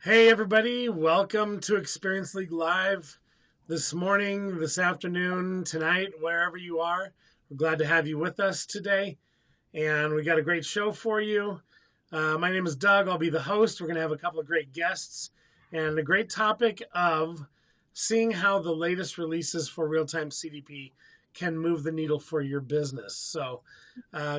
Hey, everybody. Welcome to Experience League Live this morning, this afternoon, tonight, wherever you are. We're glad to have you with us today. And we got a great show for you. My name is Doug. I'll be the host. We're going to have a couple of great guests and a great topic of seeing how the latest releases for real-time CDP can move the needle for your business. So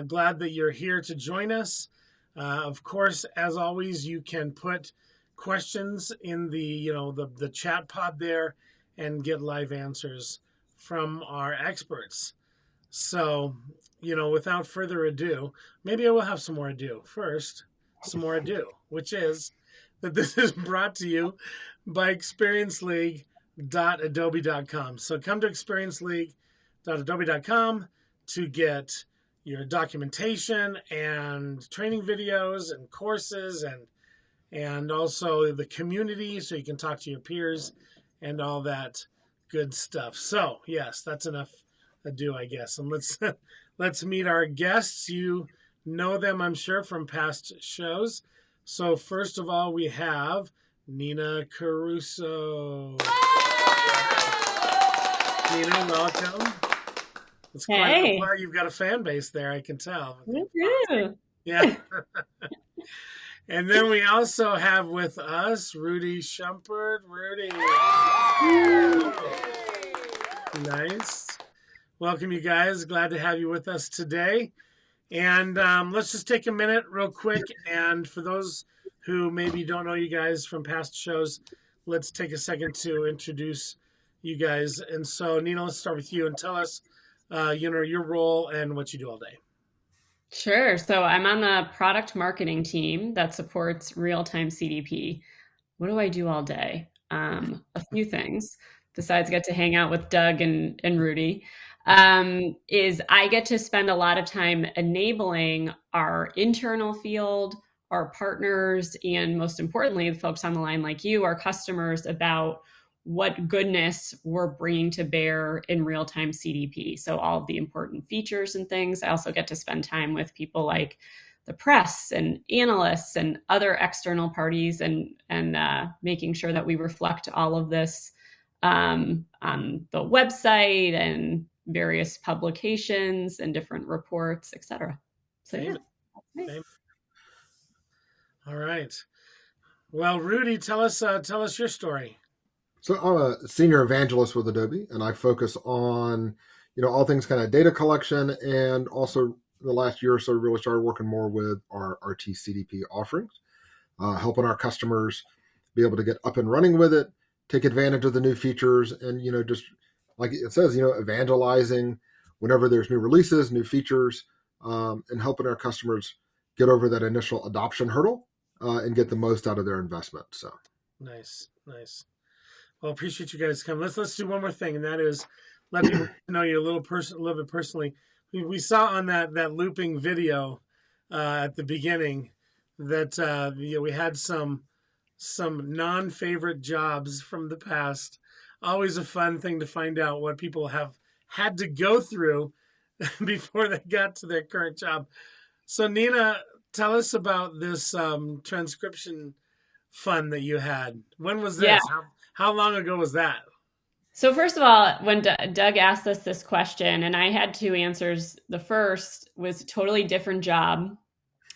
glad that you're here to join us. Of course, as always, you can put questions in the chat pod there and get live answers from our experts. So, without further ado, maybe I will have some more ado. First, some more ado, which is that this is brought to you by experienceleague.adobe.com. So come to experienceleague.adobe.com to get your documentation and training videos and courses and also the community so you can talk to your peers and all that good stuff. So, yes, that's enough ado, I guess. And let's meet our guests. You know them, I'm sure, from past shows. So, first of all, we have Nina Caruso. Nina, welcome. It's quite a You've got a fan base there, I can tell. You do. Yeah. And then we also have with us Rudy Shumpert. Rudy. Nice. Welcome, you guys. Glad to have you with us today. And let's just take a minute real quick. And for those who maybe don't know you guys from past shows, let's take a second to introduce you guys. And so, Nina, let's start with you and tell us, your role and what you do all day. Sure. So I'm on the product marketing team that supports real-time CDP. What do I do all day? A few things besides get to hang out with Doug and Rudy. Is I get to spend a lot of time enabling our internal field, our partners, and most importantly, the folks on the line like you, our customers, about what goodness we're bringing to bear in real-time CDP. So all of the important features and things. I also get to spend time with people like the press and analysts and other external parties and making sure that we reflect all of this on the website and various publications and different reports, etc. So yeah. All right. Well, Rudy, tell us your story. So I'm a senior evangelist with Adobe, and I focus on, all things kind of data collection, and also the last year or so really started working more with our RT CDP offerings, helping our customers be able to get up and running with it, take advantage of the new features, and, just like it says, evangelizing whenever there's new releases, new features, and helping our customers get over that initial adoption hurdle and get the most out of their investment. So nice. Well, appreciate you guys coming. Let's do one more thing, and that is let people know you a little bit personally. We saw on that looping video at the beginning that we had some non-favorite jobs from the past. Always a fun thing to find out what people have had to go through before they got to their current job. So, Nina, tell us about this transcription fun that you had. When was this? Yeah. How long ago was that? So first of all, when Doug asked us this question, and I had two answers. The first was a totally different job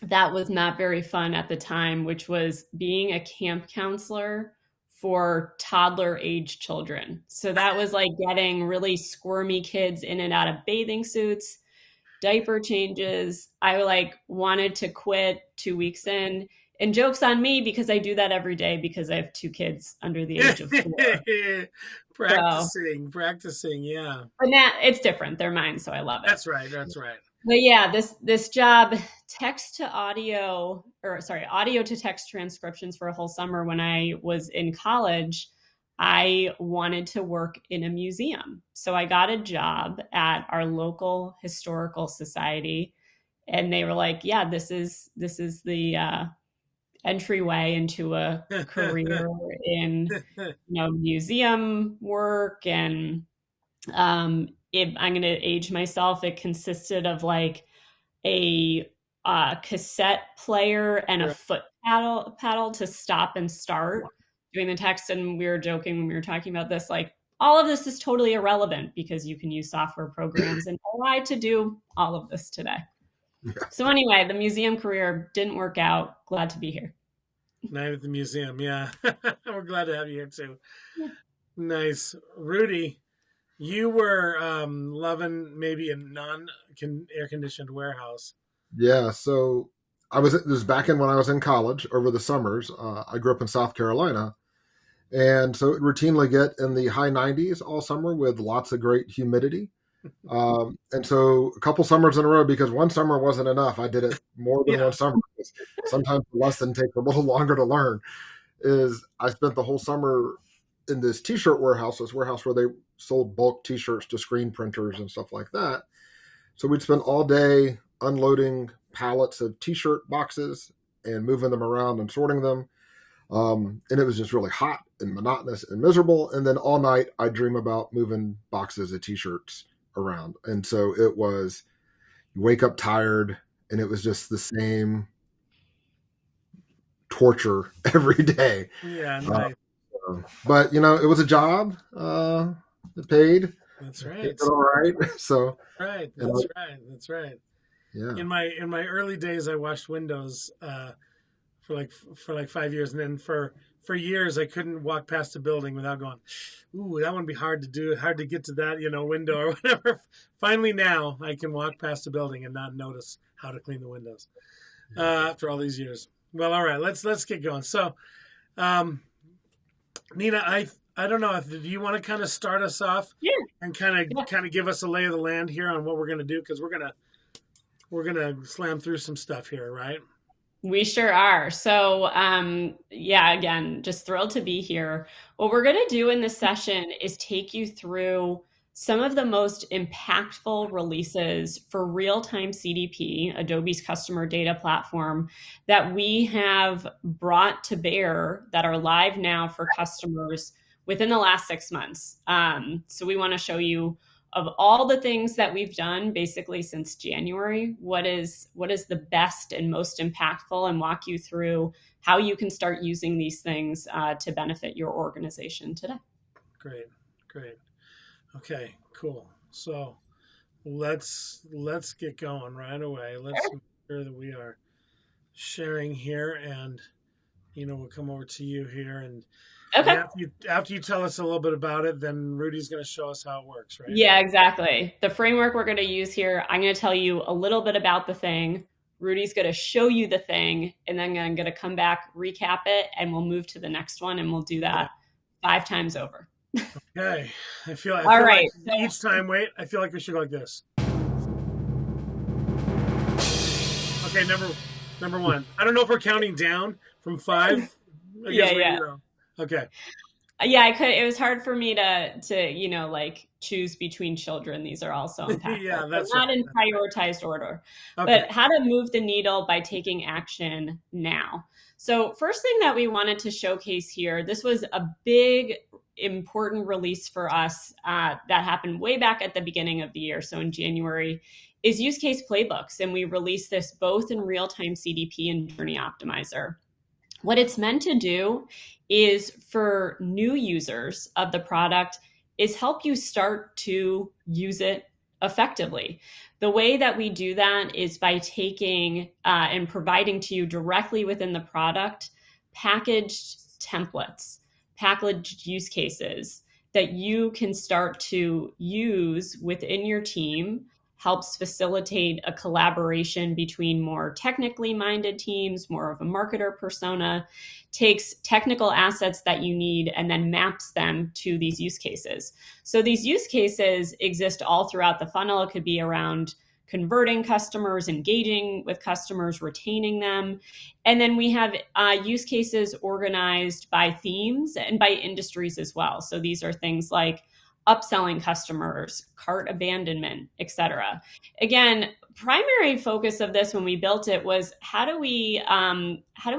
that was not very fun at the time, which was being a camp counselor for toddler-age children. So that was like getting really squirmy kids in and out of bathing suits, diaper changes. I wanted to quit 2 weeks in. And joke's on me because I do that every day because I have two kids under the age of 4. Practicing, yeah. But it's different. They're mine, so I love it. That's right. But yeah, this job, audio to text transcriptions for a whole summer when I was in college, I wanted to work in a museum. So I got a job at our local historical society, and they were like, yeah, this is the entryway into a career in museum work. And if I'm going to age myself, it consisted of like a cassette player and a paddle to stop and start doing the text. And we were joking when we were talking about this, like all of this is totally irrelevant because you can use software programs and AI to do all of this today. Yeah. So anyway, the museum career didn't work out. Glad to be here. Night at the museum. Yeah. We're glad to have you here too. Yeah. Nice. Rudy, you were loving maybe a non-air conditioned warehouse. Yeah. So this was back in when I was in college over the summers. I grew up in South Carolina. And so it routinely get in the high 90s all summer with lots of great humidity. And so a couple summers in a row, because one summer wasn't enough. I did it more than one summer. Sometimes the lesson takes a little longer to learn. Is I spent the whole summer in this t-shirt warehouse, this warehouse where they sold bulk t-shirts to screen printers and stuff like that. So we'd spend all day unloading pallets of t-shirt boxes and moving them around and sorting them. And it was just really hot and monotonous and miserable. And then all night I'd dream about moving boxes of t-shirts around. And so it was, you wake up tired, and it was just the same torture every day. Yeah, nice. But it was a job. It paid. That's right. It all right. So right. That's right. Yeah. In my early days, I watched Windows for like 5 years, and then for years I couldn't walk past a building without going, ooh, that would be hard to do, hard to get to that window or whatever. Finally, now I can walk past a building and not notice how to clean the windows after all these years. Well, all right, let's get going. So, Nina, I don't know, do you want to kind of start us off? Yeah. And kind of give us a lay of the land here on what we're going to do, because we're gonna slam through some stuff here, right? We sure are. So, again, just thrilled to be here. What we're going to do in this session is take you through some of the most impactful releases for real-time CDP, Adobe's customer data platform, that we have brought to bear that are live now for customers within the last 6 months. So we want to show you, of all the things that we've done basically since January, what is the best and most impactful, and walk you through how you can start using these things to benefit your organization today. Great. Okay, cool. So let's get going right away. Let's make sure that we are sharing here, and we'll come over to you here, and okay. After you tell us a little bit about it, then Rudy's going to show us how it works, right? Yeah, exactly. The framework we're going to use here, I'm going to tell you a little bit about the thing. Rudy's going to show you the thing, and then I'm going to come back, recap it, and we'll move to the next one, and we'll do that 5 times over. Okay. I feel all right. Like each time, I feel like we should go like this. Okay, number 1. I don't know if we're counting down from 5. Yeah. Okay. Yeah, I could. It was hard for me to choose between children. These are all so impactful. Yeah, that's not right. in prioritized order. Okay. But how to move the needle by taking action now. So first thing that we wanted to showcase here, this was a big, important release for us that happened way back at the beginning of the year. So in January, is use case playbooks. And we released this both in real-time CDP and Journey Optimizer. What it's meant to do is, for new users of the product, is help you start to use it effectively. The way that we do that is by taking and providing to you directly within the product packaged templates, packaged use cases that you can start to use within your team. Helps facilitate a collaboration between more technically minded teams, more of a marketer persona, takes technical assets that you need and then maps them to these use cases. So these use cases exist all throughout the funnel. It could be around converting customers, engaging with customers, retaining them. And then we have use cases organized by themes and by industries as well. So these are things like upselling customers, cart abandonment, etc. Again, primary focus of this when we built it was how do we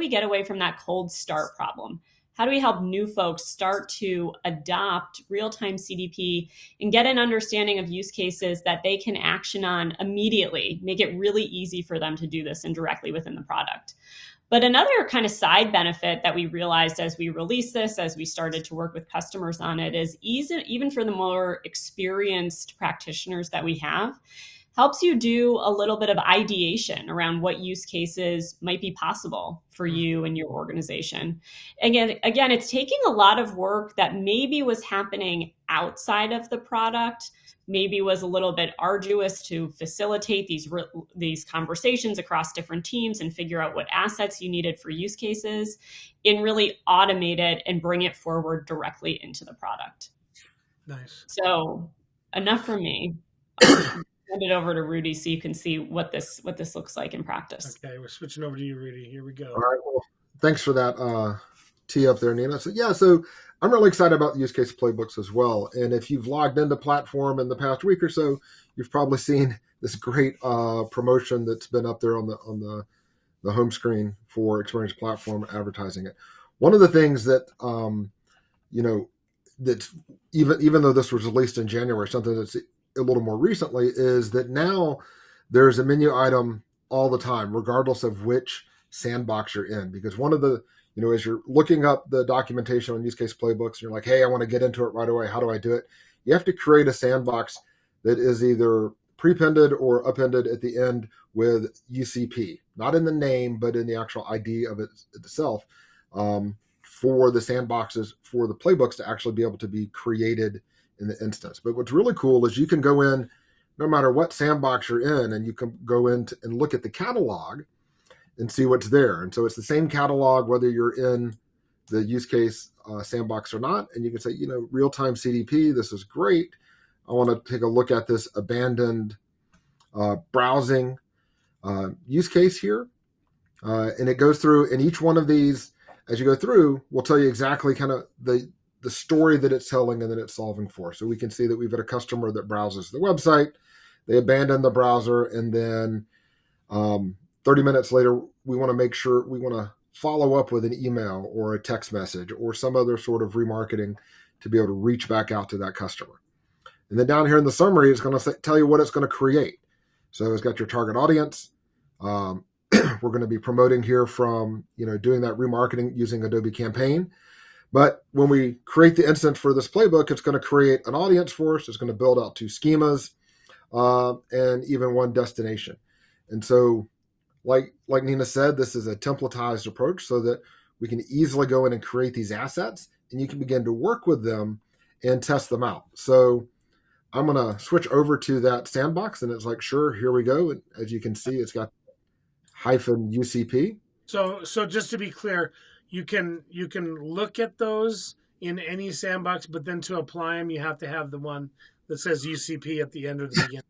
get away from that cold start problem? How do we help new folks start to adopt real-time CDP and get an understanding of use cases that they can action on immediately, make it really easy for them to do this and directly within the product? But another kind of side benefit that we realized as we released this, as we started to work with customers on it, is even for the more experienced practitioners that we have, helps you do a little bit of ideation around what use cases might be possible for you and your organization. Again, it's taking a lot of work that maybe was happening outside of the product, maybe was a little bit arduous to facilitate these conversations across different teams and figure out what assets you needed for use cases, and really automate it and bring it forward directly into the product. Nice. So enough from me. I'll send it over to Rudy so you can see what this looks like in practice. Okay, we're switching over to you, Rudy. Here we go. All right. Well, thanks for that tee up there, Nina. So I'm really excited about the use case playbooks as well. And if you've logged into platform in the past week or so, you've probably seen this great promotion that's been up there on the home screen for Experience Platform advertising it. One of the things that that's even though this was released in January, something that's a little more recently, is that now there's a menu item all the time, regardless of which sandbox you're in. Because one of the, as you're looking up the documentation on use case playbooks, and you're like, hey, I want to get into it right away. How do I do it? You have to create a sandbox that is either prepended or appended at the end with UCP, not in the name, but in the actual ID of it itself, for the sandboxes, for the playbooks to actually be able to be created in the instance. But what's really cool is you can go in, no matter what sandbox you're in, and you can go in and look at the catalog and see what's there. And so it's the same catalog, whether you're in the use case sandbox or not. And you can say, real-time CDP, this is great. I want to take a look at this abandoned browsing use case here. And it goes through, and each one of these, as you go through, will tell you exactly kind of the story that it's telling and that it's solving for. So we can see that we've got a customer that browses the website, they abandon the browser, and then 30 minutes later, we want to follow up with an email or a text message or some other sort of remarketing to be able to reach back out to that customer. And then down here in the summary, it's going to tell you what it's going to create. So it's got your target audience. We're going to be promoting here from, doing that remarketing using Adobe Campaign. But when we create the instance for this playbook, it's going to create an audience for us. It's going to build out 2 schemas and even 1 destination. And so, like Nina said, this is a templatized approach so that we can easily go in and create these assets, and you can begin to work with them and test them out. So I'm going to switch over to that sandbox, and it's like, sure, here we go. And as you can see, it's got -UCP. So just to be clear, you can look at those in any sandbox, but then to apply them, you have to have the one that says UCP at the end or the beginning.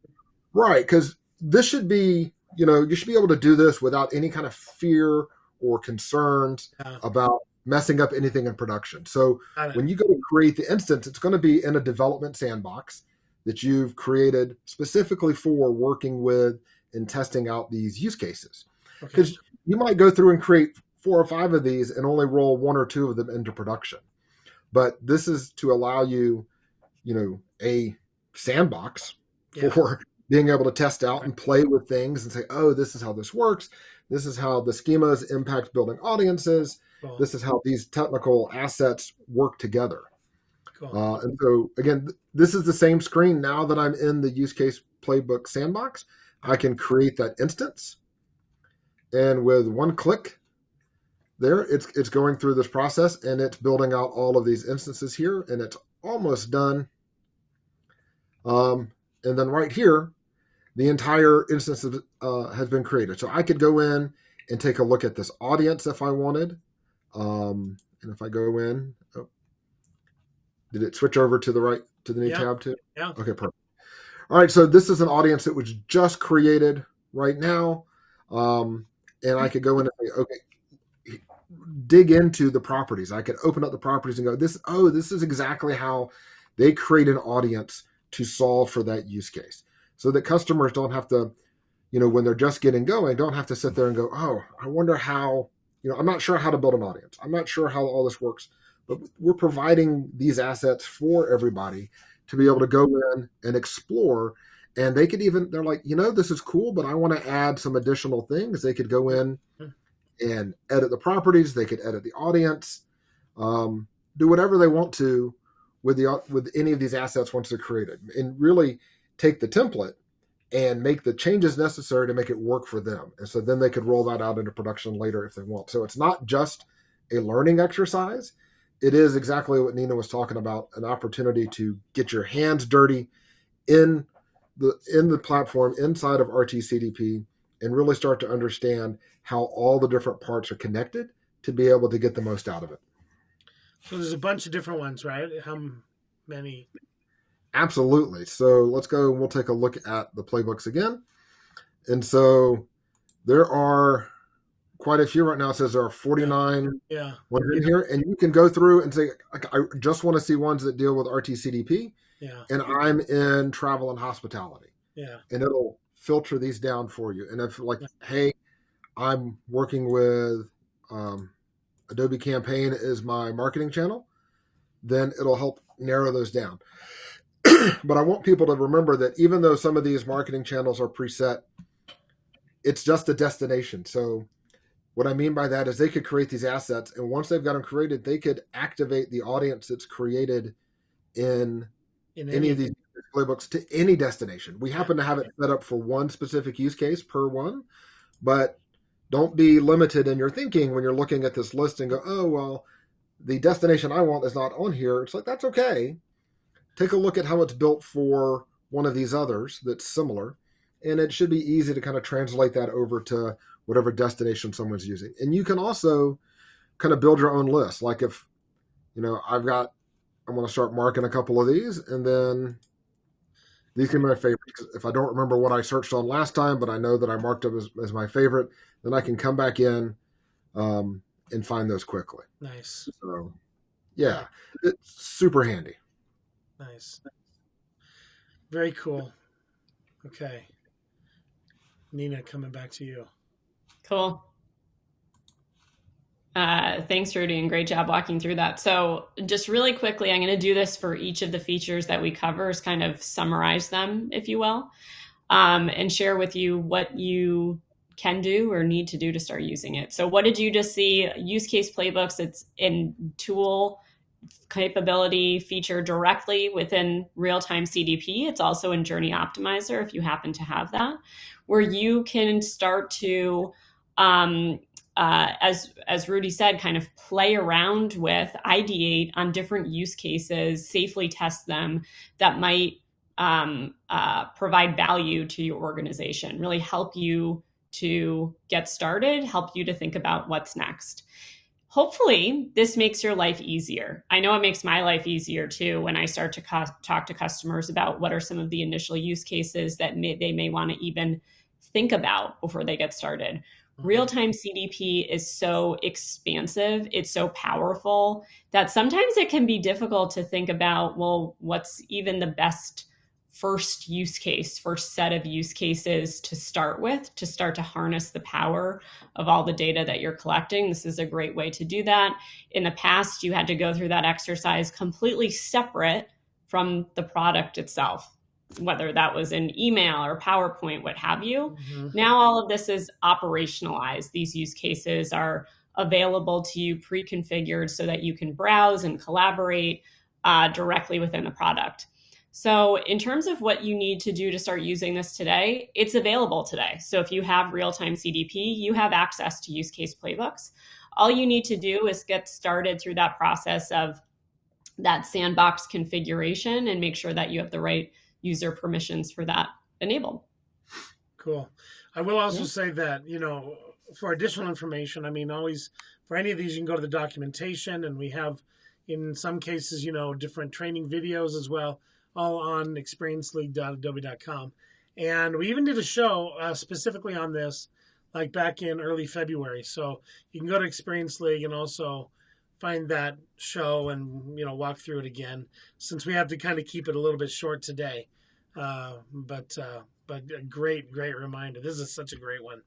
Right, because this should be, you should be able to do this without any kind of fear or concerns about messing up anything in production. So when you go to create the instance, it's going to be in a development sandbox that you've created specifically for working with and testing out these use cases. Because you might go through and create 4 or 5 of these and only roll 1 or 2 of them into production. But this is to allow you, a sandbox for being able to test out and play with things and say, oh, this is how this works. This is how the schemas impact building audiences. Cool. This is how these technical assets work together. Cool. And so, again, this is the same screen now that I'm in the use case playbook sandbox. I can create that instance. And with 1 click there, it's going through this process, and it's building out all of these instances here, and it's almost done. And then right here, the entire instance has been created. So I could go in and take a look at this audience if I wanted. And if I go in, did it switch over to the right, to the new tab too? Yeah. Okay, perfect. All right, so this is an audience that was just created right now. And I could go in and say, okay, dig into the properties. I could open up the properties and go, this is exactly how they create an audience to solve for that use case. So that customers don't have to, when they're just getting going, don't have to sit there and go, oh, I wonder how, I'm not sure how to build an audience. I'm not sure how all this works. But we're providing these assets for everybody to be able to go in and explore. And they could even, they're like, this is cool, but I want to add some additional things. They could go in and edit the properties. They could edit the audience, do whatever they want to with any of these assets once they're created, and really take the template and make the changes necessary to make it work for them. And so then they could roll that out into production later if they want. So it's not just a learning exercise. It is exactly what Nina was talking about, an opportunity to get your hands dirty in the platform inside of RTCDP and really start to understand how all the different parts are connected to be able to get the most out of it. So there's a bunch of different ones, right? How many? Absolutely. So let's go and we'll take a look at the playbooks again. And so there are quite a few right now. It says there are 49 ones in here. And you can go through and say, I just want to see ones that deal with RTCDP. Yeah. And I'm in travel and hospitality. Yeah. And it'll filter these down for you. And if hey, I'm working with Adobe Campaign is my marketing channel, then it'll help narrow those down. But I want people to remember that even though some of these marketing channels are preset, it's just a destination. So what I mean by that is they could create these assets, and once they've got them created, they could activate the audience that's created in any of these playbooks to any destination. We happen to have it set up for one specific use case per one, but don't be limited in your thinking when you're looking at this list and go, oh, well, the destination I want is not on here. It's like, that's okay. Take a look at how it's built for one of these others that's similar, and it should be easy to kind of translate that over to whatever destination someone's using. And you can also kind of build your own list. Like if, I'm going to start marking a couple of these, and then these can be my favorites. If I don't remember what I searched on last time, but I know that I marked them as my favorite, then I can come back in and find those quickly. Nice. So, yeah, it's super handy. Nice. Very cool. Okay. Nina, coming back to you. Cool. Thanks, Rudy, and great job walking through that. So just really quickly, I'm going to do this for each of the features that we cover, is kind of summarize them, if you will, and share with you what you can do or need to do to start using it. So what did you just see? Use case playbooks, it's in tool capability feature directly within real-time CDP. It's also in Journey Optimizer, if you happen to have that, where you can start to, as Rudy said, kind of play around with, ideate on different use cases, safely test them that might provide value to your organization, really help you to get started, help you to think about what's next. Hopefully, this makes your life easier. I know it makes my life easier too when I start to talk to customers about what are some of the initial use cases that they may want to even think about before they get started. Mm-hmm. Real-time CDP is so expansive, it's so powerful that sometimes it can be difficult to think about, well, what's even the best first set of use cases to start with, to start to harness the power of all the data that you're collecting. This is a great way to do that. In the past, you had to go through that exercise completely separate from the product itself, whether that was an email or PowerPoint, what have you. Mm-hmm. Now all of this is operationalized. These use cases are available to you pre-configured so that you can browse and collaborate directly within the product. So in terms of what you need to do to start using this today, it's available today. So if you have real-time CDP, you have access to use case playbooks. All you need to do is get started through that process of that sandbox configuration and make sure that you have the right user permissions for that enabled. Cool. I will also say that, for additional information, always for any of these, you can go to the documentation, and we have, in some cases, different training videos as well, all on experienceleague.adobe.com. And we even did a show specifically on this, like back in early February. So you can go to Experience League and also find that show and, walk through it again, since we have to kind of keep it a little bit short today. But a great reminder. This is such a great one.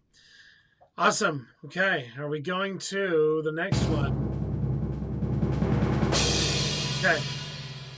Awesome. Okay. Are we going to the next one? Okay.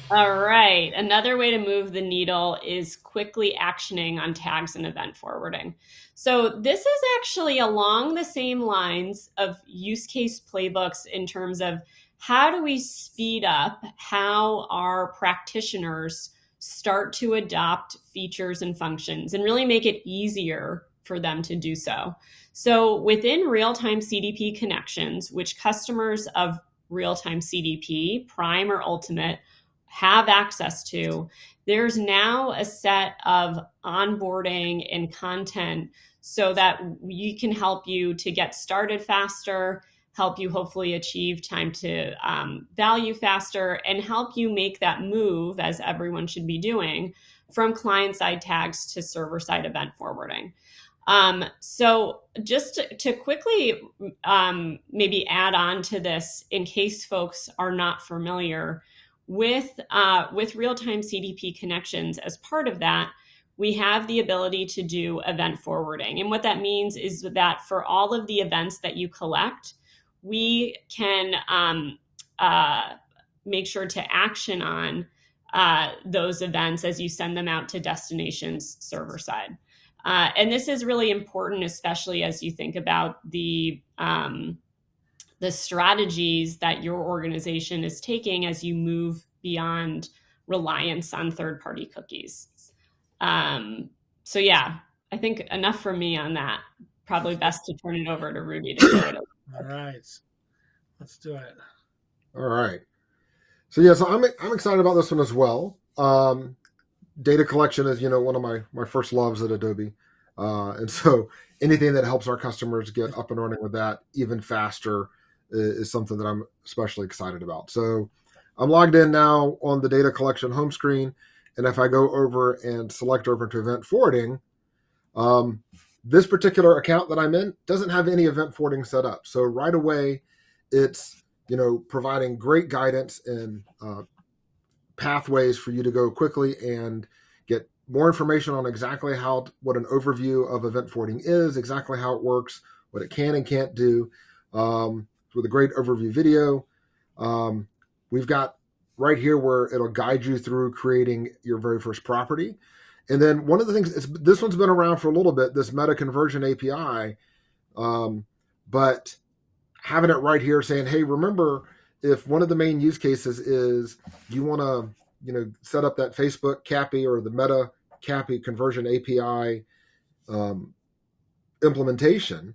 All right. Another way to move the needle is quickly actioning on tags and event forwarding. So, this is actually along the same lines of use case playbooks in terms of how do we speed up how our practitioners start to adopt features and functions and really make it easier for them to do so. So, within real time CDP connections, which customers of real time CDP, Prime or Ultimate, have access to, there's now a set of onboarding and content so that we can help you to get started faster, help you hopefully achieve time to value faster, and help you make that move, as everyone should be doing, from client-side tags to server-side event forwarding. So just to quickly maybe add on to this, in case folks are not familiar, with real-time CDP connections, as part of that, we have the ability to do event forwarding. And what that means is that for all of the events that you collect, we can make sure to action on those events as you send them out to destinations server side. And this is really important, especially as you think about the strategies that your organization is taking as you move beyond reliance on third-party cookies. So yeah, I think enough from me on that. Probably best to turn it over to Rudy to show it. All right, let's do it. All right. So yeah, so I'm excited about this one as well. Data collection is, one of my first loves at Adobe. And so anything that helps our customers get up and running with that even faster is something that I'm especially excited about. So I'm logged in now on the data collection home screen. And if I go over and select over to event forwarding, this particular account that I'm in doesn't have any event forwarding set up. So right away, it's, providing great guidance and pathways for you to go quickly and get more information on exactly what an overview of event forwarding is, exactly how it works, what it can and can't do, with a great overview video. We've got right here where it'll guide you through creating your very first property. And then one of the things, this one's been around for a little bit, this meta conversion API, but having it right here saying, hey, remember, if one of the main use cases is you want to, set up that Facebook CAPI or the Meta CAPI conversion API implementation,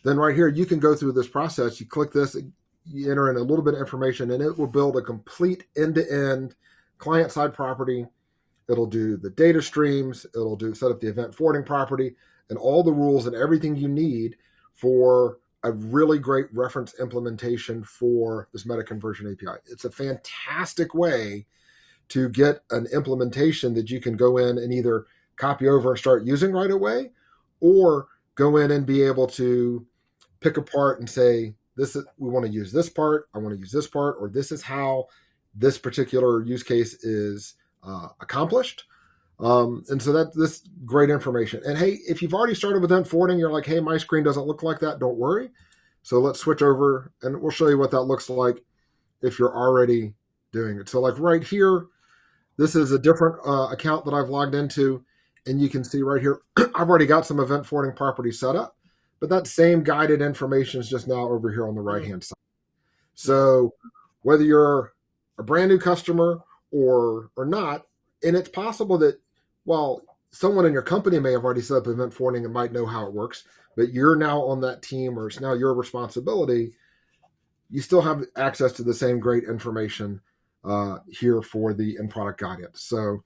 then right here, you can go through this process. You click this, you enter in a little bit of information, and it will build a complete end-to-end client-side property. It'll do the data streams. It'll set up the event forwarding property and all the rules and everything you need for a really great reference implementation for this meta conversion API. It's a fantastic way to get an implementation that you can go in and either copy over and start using right away, or go in and be able to pick apart and say, we want to use this part, I want to use this part, or this is how this particular use case is accomplished. And so this great information. And hey, if you've already started with event forwarding, you're like, hey, my screen doesn't look like that. Don't worry. So let's switch over and we'll show you what that looks like if you're already doing it. So like right here, this is a different account that I've logged into, and you can see right here, I've already got some event forwarding properties set up, but that same guided information is just now over here on the right-hand side. So whether you're a brand new customer or not, and it's possible that, well, someone in your company may have already set up event forwarding and might know how it works, but you're now on that team or it's now your responsibility, you still have access to the same great information here for the in-product guidance. So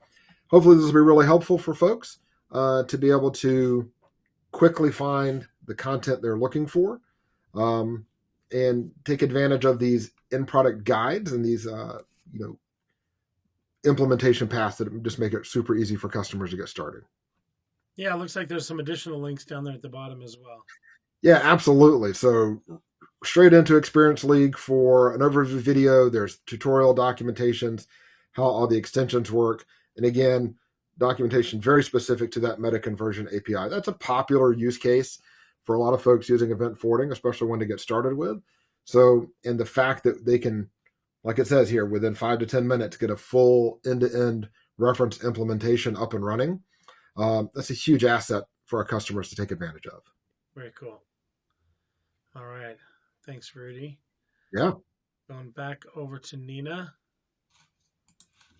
hopefully this will be really helpful for folks to be able to quickly find the content they're looking for and take advantage of these in-product guides and these, implementation paths that just make it super easy for customers to get started. Yeah, it looks like there's some additional links down there at the bottom as well. Yeah, absolutely. So straight into Experience League for an overview video. There's tutorial documentations, how all the extensions work. And again, documentation very specific to that meta conversion API. That's a popular use case for a lot of folks using event forwarding, especially when to get started with. So, and the fact that they can like it says here, within 5 to 10 minutes, get a full end-to-end reference implementation up and running. That's a huge asset for our customers to take advantage of. Very cool. All right. Thanks, Rudy. Yeah. Going back over to Nina.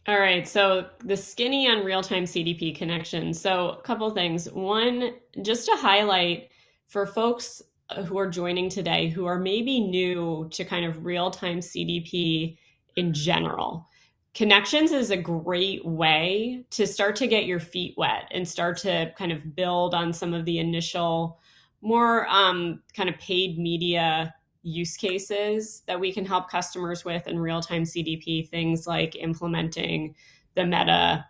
All right, so the skinny on real-time CDP connections. So a couple things. One, just to highlight for folks who are joining today who are maybe new to kind of real-time CDP in general. Connections is a great way to start to get your feet wet and start to kind of build on some of the initial more kind of paid media use cases that we can help customers with in real-time CDP, things like implementing the Meta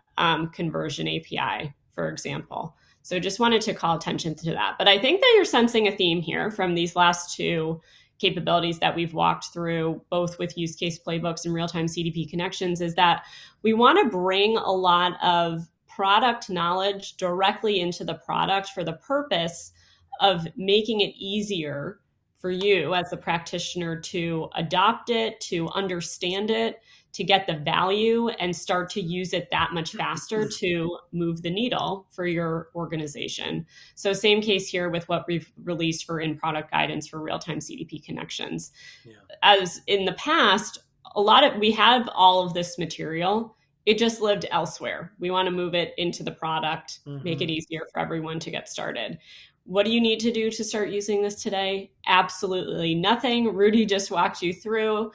conversion API, for example. So just wanted to call attention to that. But I think that you're sensing a theme here from these last two capabilities that we've walked through, both with use case playbooks and real-time CDP connections, is that we want to bring a lot of product knowledge directly into the product for the purpose of making it easier for you as a practitioner to adopt it, to understand it, to get the value and start to use it that much faster to move the needle for your organization. So same case here with what we've released for in-product guidance for real-time CDP connections. Yeah. As in the past, we have all of this material. It just lived elsewhere. We want to move it into the product, make it easier for everyone to get started. What do you need to do to start using this today? Absolutely nothing. Rudy just walked you through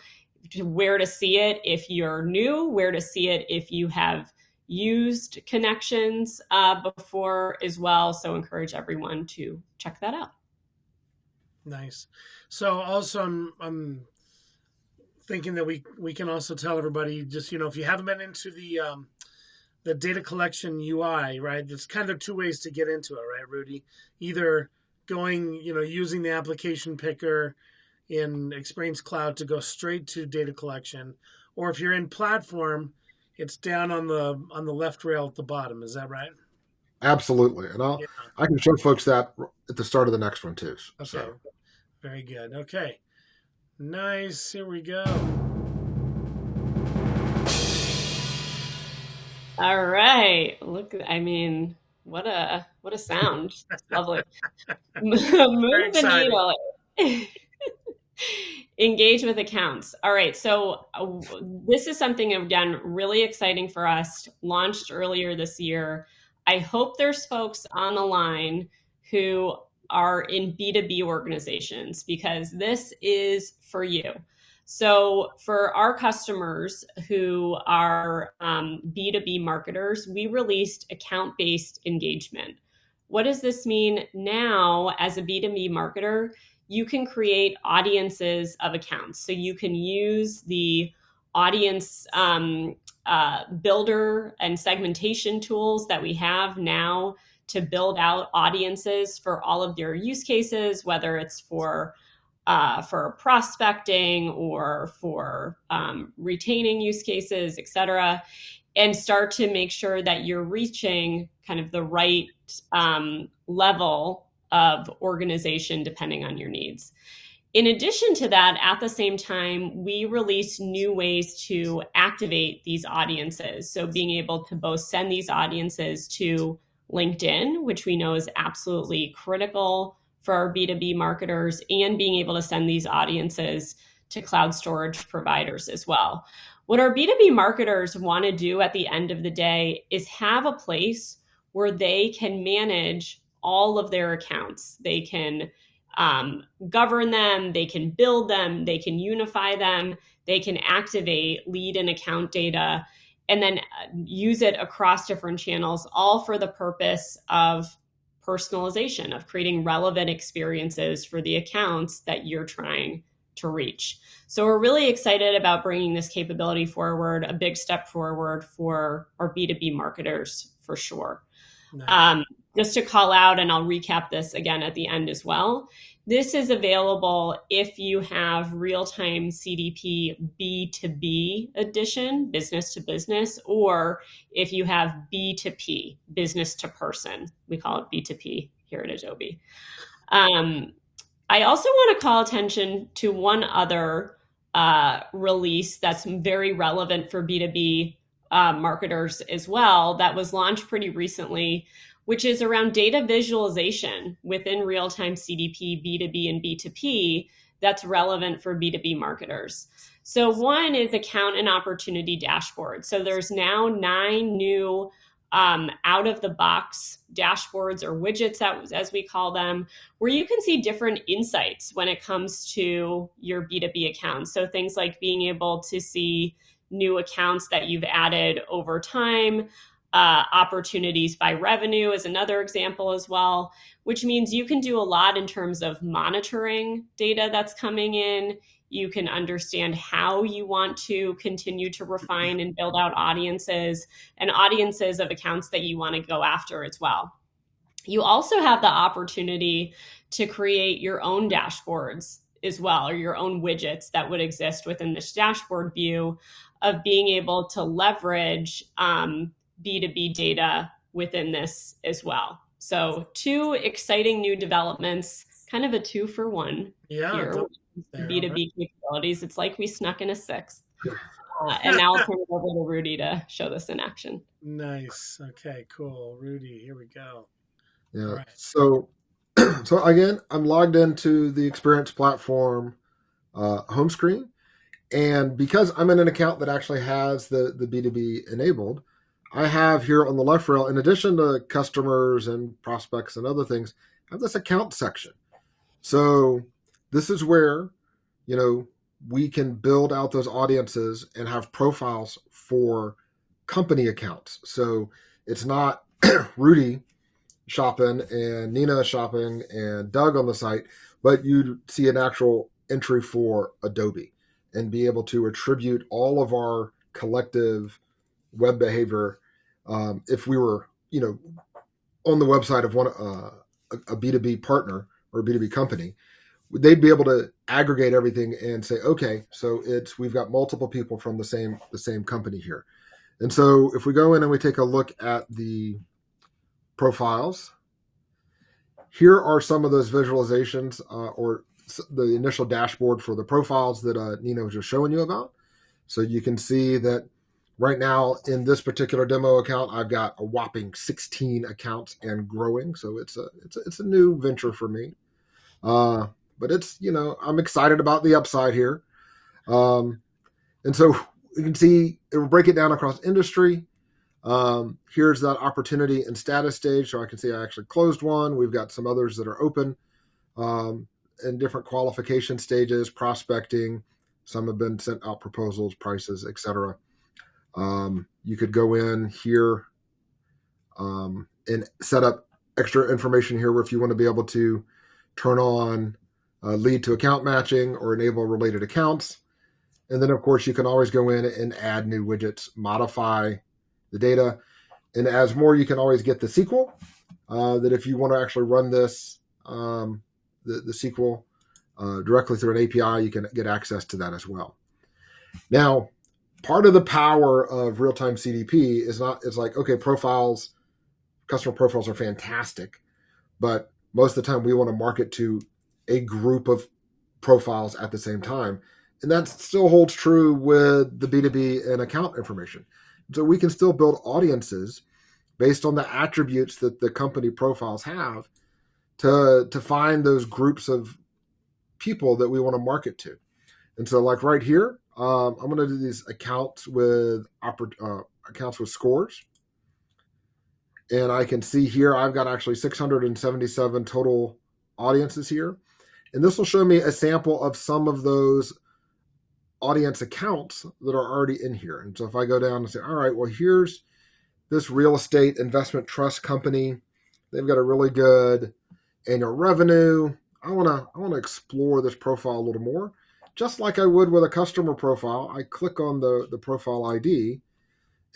where to see it if you're new, where to see it if you have used connections before as well. So encourage everyone to check that out. Nice. So also I'm thinking that we can also tell everybody just, if you haven't been into the data collection UI, right? There's kind of two ways to get into it, right, Rudy? Either going, using the application picker in Experience Cloud to go straight to data collection, or if you're in platform, it's down on the left rail at the bottom. Is that right? Absolutely. And I can show folks that at the start of the next one too. Okay. So. Very good. Okay. Nice. Here we go. All right. Look, what a sound. Lovely. Move the needle. Engage with accounts. All right. So this is something, again, really exciting for us, launched earlier this year. I hope there's folks on the line who are in B2B organizations, because this is for you. So for our customers who are B2B marketers, we released account-based engagement. What does this mean now as a B2B marketer? You can create audiences of accounts. So you can use the audience builder and segmentation tools that we have now to build out audiences for all of your use cases, whether it's for prospecting or for retaining use cases, et cetera, and start to make sure that you're reaching kind of the right level of organization depending on your needs. In addition to that, at the same time, we released new ways to activate these audiences. So being able to both send these audiences to LinkedIn, which we know is absolutely critical for our B2B marketers, and being able to send these audiences to cloud storage providers as well. What our B2B marketers want to do at the end of the day is have a place where they can manage all of their accounts. They can govern them, they can build them, they can unify them, they can activate lead and account data, and then use it across different channels, all for the purpose of personalization, of creating relevant experiences for the accounts that you're trying to reach. So we're really excited about bringing this capability forward, a big step forward for our B2B marketers for sure. Nice. Just to call out, and I'll recap this again at the end as well, this is available if you have real-time CDP B2B edition, business to business, or if you have B2P, business to person. We call it B2P here at Adobe. I also want to call attention to one other release that's very relevant for B2B marketers as well, that was launched pretty recently, which is around data visualization within real-time CDP, B2B, and B2P that's relevant for B2B marketers. So one is account and opportunity dashboard. So there's now 9 new out-of-the-box dashboards or widgets, as we call them, where you can see different insights when it comes to your B2B accounts. So things like being able to see new accounts that you've added over time, opportunities by revenue is another example as well, which means you can do a lot in terms of monitoring data that's coming in. You can understand how you want to continue to refine and build out audiences and audiences of accounts that you want to go after as well. You also have the opportunity to create your own dashboards as well, or your own widgets that would exist within this dashboard view of being able to leverage B2B data within this as well. So 2 exciting new developments, kind of a 2-for-1 here. B2B capabilities. It's like we snuck in a 6th. And now I'll turn it over to Rudy to show this in action. Nice. Okay, cool. Rudy, here we go. Yeah. Right. So again, I'm logged into the Experience Platform home screen. And because I'm in an account that actually has the B2B enabled, I have here on the left rail, in addition to customers and prospects and other things, I have this account section. So this is where, we can build out those audiences and have profiles for company accounts. So it's not Rudy shopping and Nina shopping and Doug on the site, but you see an actual entry for Adobe and be able to attribute all of our collective web behavior. If we were, on the website of a B2B partner or a B2B company, they'd be able to aggregate everything and say, okay, so we've got multiple people from the same company here. And so if we go in and we take a look at the profiles, here are some of those visualizations or the initial dashboard for the profiles that Nina was just showing you about. So you can see that right now in this particular demo account, I've got a whopping 16 accounts and growing. So it's a new venture for me. But it's, I'm excited about the upside here. And so you can see it will break it down across industry. Here's that opportunity and status stage. So I can see I actually closed one. We've got some others that are open in different qualification stages, prospecting. Some have been sent out proposals, prices, etc. You could go in here and set up extra information here where if you want to be able to turn on lead to account matching or enable related accounts. And then, of course, you can always go in and add new widgets, modify the data. And as more, you can always get the SQL that if you want to actually run this, the SQL directly through an API, you can get access to that as well. Now, part of the power of real-time CDP is like, okay, customer profiles are fantastic, but most of the time we want to market to a group of profiles at the same time. And that still holds true with the B2B and account information. So we can still build audiences based on the attributes that the company profiles have to find those groups of people that we want to market to. And so like right here, I'm going to do these accounts with scores. And I can see here, I've got actually 677 total audiences here. And this will show me a sample of some of those audience accounts that are already in here. And so if I go down and say, all right, well, here's this real estate investment trust company. They've got a really good annual revenue. I want to explore this profile a little more. Just like I would with a customer profile, I click on the profile ID,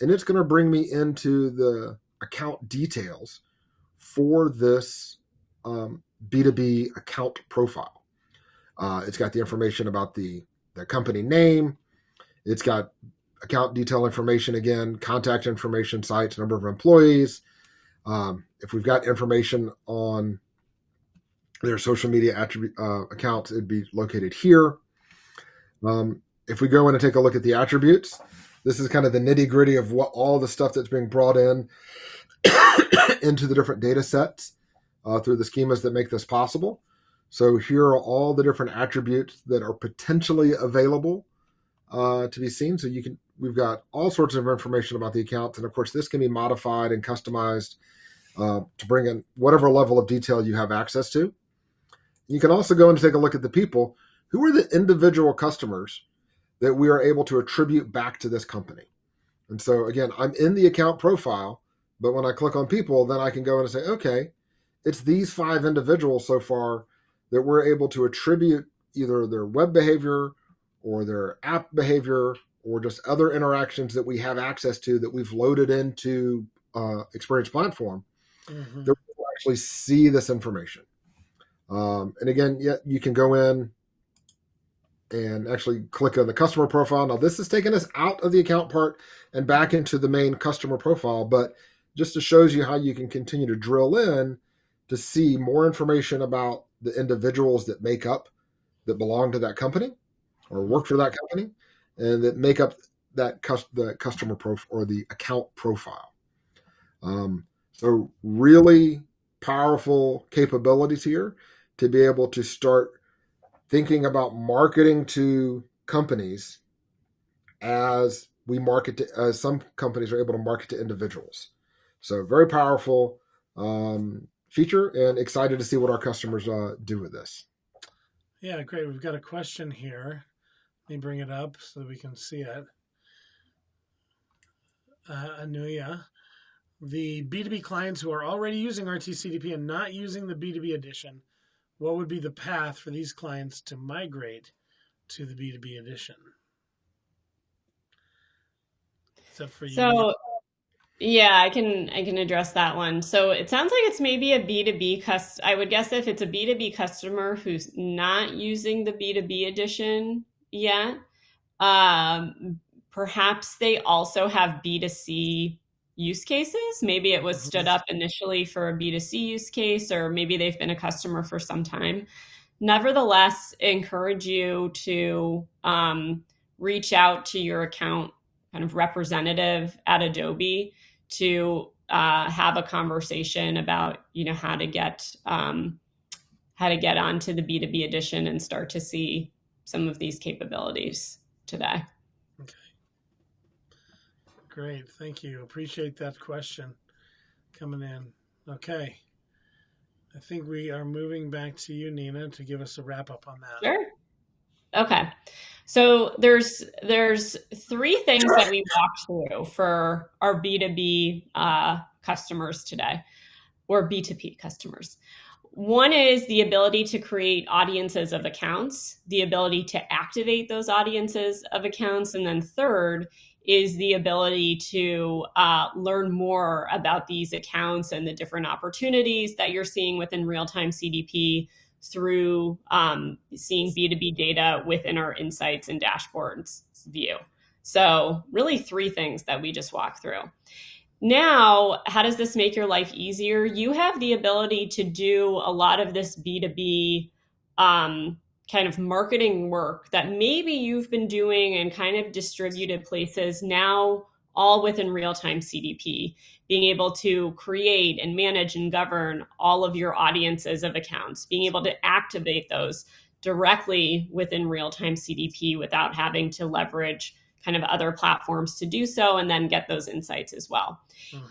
and it's going to bring me into the account details for this B2B account profile. It's got the information about the company name. It's got account detail information again, contact information, sites, number of employees. If we've got information on their social media accounts, it'd be located here. if we go in and take a look at the attributes, this is kind of the nitty gritty of what all the stuff that's being brought in into the different data sets through the schemas that make this possible. So here are all the different attributes that are potentially available to be seen. So we've got all sorts of information about the accounts. And of course, this can be modified and customized to bring in whatever level of detail you have access to. You can also go and take a look at the people. Who are the individual customers that we are able to attribute back to this company? And so again, I'm in the account profile, but when I click on people, then I can go in and say, okay, it's these 5 individuals so far that we're able to attribute either their web behavior or their app behavior or just other interactions that we have access to that we've loaded into Experience Platform, that we'll actually see this information. And again, you can go in and actually click on the customer profile. Now, this is taking us out of the account part and back into the main customer profile, but just to shows you how you can continue to drill in to see more information about the individuals that belong to that company or work for that company and that make up the customer profile or the account profile. So really powerful capabilities here to be able to start thinking about marketing to companies as some companies are able to market to individuals. So very powerful feature, and excited to see what our customers do with this. Yeah, great. We've got a question here. Let me bring it up so that we can see it. Anuya, the B2B clients who are already using RTCDP and not using the B2B edition, what would be the path for these clients to migrate to the B2B edition? Is that for you? So, yeah, I can address that one. So it sounds like it's maybe a B2B I would guess if it's a B2B customer who's not using the B2B edition yet, perhaps they also have B2C use cases. Maybe it was stood up initially for a B2C use case, or maybe they've been a customer for some time. Nevertheless, encourage you to reach out to your account kind of representative at Adobe to have a conversation about, how to get onto the B2B edition and start to see some of these capabilities today. Okay. Great. Thank you. Appreciate that question coming in. Okay. I think we are moving back to you, Nina, to give us a wrap up on that. Sure. Okay. So there's 3 things that we walked through for our B2B customers today, or B2P customers. One is the ability to create audiences of accounts, the ability to activate those audiences of accounts, and then third is the ability to learn more about these accounts and the different opportunities that you're seeing within real-time CDP through seeing B2B data within our insights and dashboards view. So really 3 things that we just walked through. Now, how does this make your life easier? You have the ability to do a lot of this B2B kind of marketing work that maybe you've been doing in kind of distributed places, now all within real-time CDP, being able to create and manage and govern all of your audiences of accounts, being able to activate those directly within real-time CDP without having to leverage kind of other platforms to do so, and then get those insights as well.